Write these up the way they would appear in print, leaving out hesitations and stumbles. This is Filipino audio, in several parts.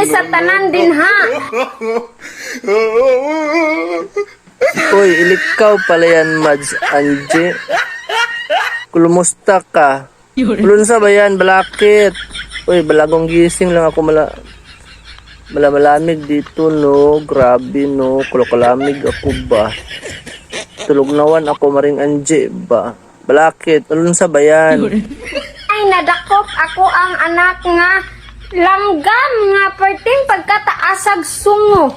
sa tanan din ha. Uy, ilikaw pala yan, Mads Angie. Kulumusta ka? Kulunsa ba yan? Balakit? Uy, balagong gising lang ako malamalamig dito, no? Grabe, no? Kulokalamig ako ba? Tulog nawan ako, Maring Angie ba? Balakit? Kulunsa ba yan? Ay, nadakop ako ang anak nga langgam nga perting pagkataasag sungo.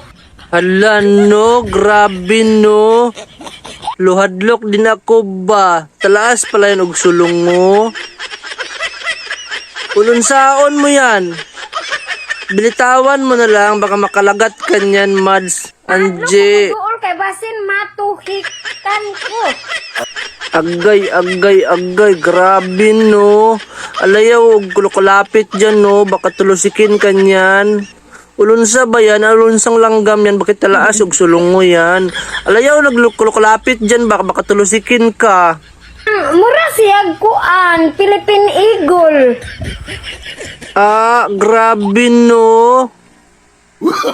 Hala, no? Grabe, no? Luhadlok din ako ba? Talaas pala yan og sulong mo. Ulunsaon mo yan. Bilitawan mo na lang, baka makalagat ka niyan, Mads Angie. Dool kay basin matuhikan ko. Agay, grabe, no? Alayaw, og kulukulapit dyan, no? Baka tulusikin ka niyan. Ulunsa ba yan? Ulunsang langgam yan. Bakit talaas og sulong mo yan? Alayaw, nagkulukulapit dyan. Baka tulusikin ka. Mura siyag kuan, Philippine Eagle. Ah, grabe, no?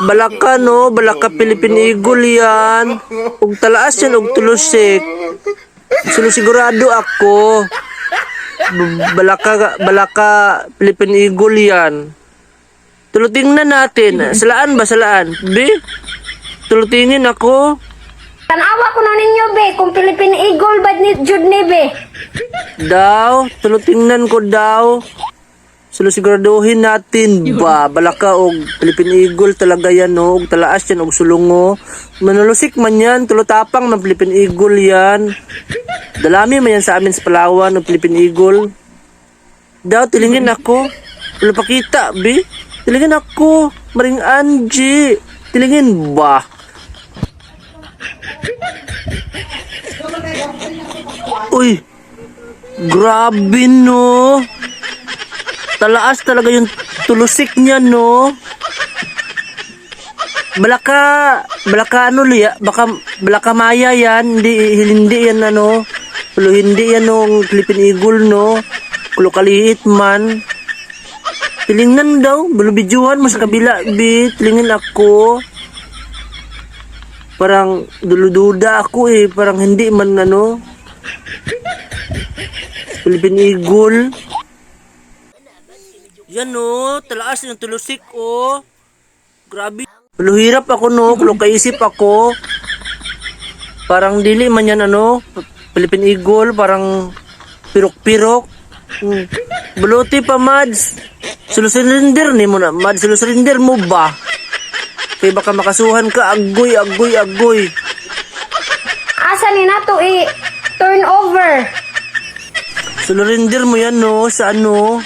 Balaka, no? Balaka Philippine Eagle yan. Og talaas yan, og tulusik. Sigurado ako. Balaka Philippine Eagle yan. Tulutingnan natin. Salaan ba? Salaan? Be? Tulutingin ako. Tanawa ko na ninyo be, kung Philippine Eagle ba ni Jud ni be. Daw, tulutingnan ko daw. Siguraduhin natin ba? Balaka og Philippine Eagle talaga yan, no? Og talaas yan, og sulungo. Manulusik man yan. Tulutapang ng Philippine Eagle yan. Dalami man yan sa amin sa Palawan, og Philippine Eagle. Daw, tilingin ako. Wala pakita, be? Tilingin ako. Maring Angie. Tilingin ba? Uy. Grabe, no? Talaas talaga yung tulusik niya, no? Balaka ano liya? Balaka maya yan. Hindi yan, ano? Pero hindi yan nung Philippine Eagle, no? Kulo kaliit man. Tilingnan daw. Bidyuhan mo sa kabila, bi. Tilingin ako. Parang dulududa ako, eh. Parang hindi man, ano? Philippine Eagle. Yan, no? Talaas yung tulusik, oh. Grabe. Hirap ako, no? Kaisip ako. Parang dili man yan, ano? Philippine Eagle. Parang pirok-pirok. Buluti pa, Mads. Sulusurinder ni mo na. Mads, sulusurinder mo ba? Kaya baka makasuhan ka. Agoy. Asa ni nato turn over. Sulusurinder mo yan, no? Sa ano?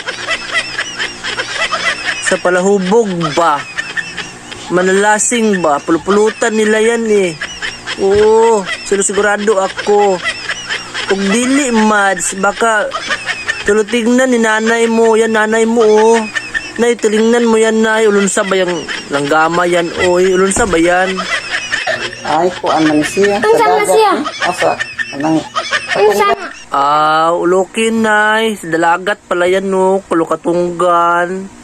Sa palahubog ba? Manalasing ba? Pulupulutan nila yan, eh. Oo, sigurado ako. Kung dili, Mads, baka tulutignan ni nanay mo. Yan, nanay mo, oh. Nay, tilingnan mo yan, nay. Ulunsa ba yung langgama yan, oy? Ulunsa ba yan? Ay, kuan man siya. Unsa man siya? Asa? Anang Ulokin, nay. Sa dalagat pala yan, no? Kulukatunggan.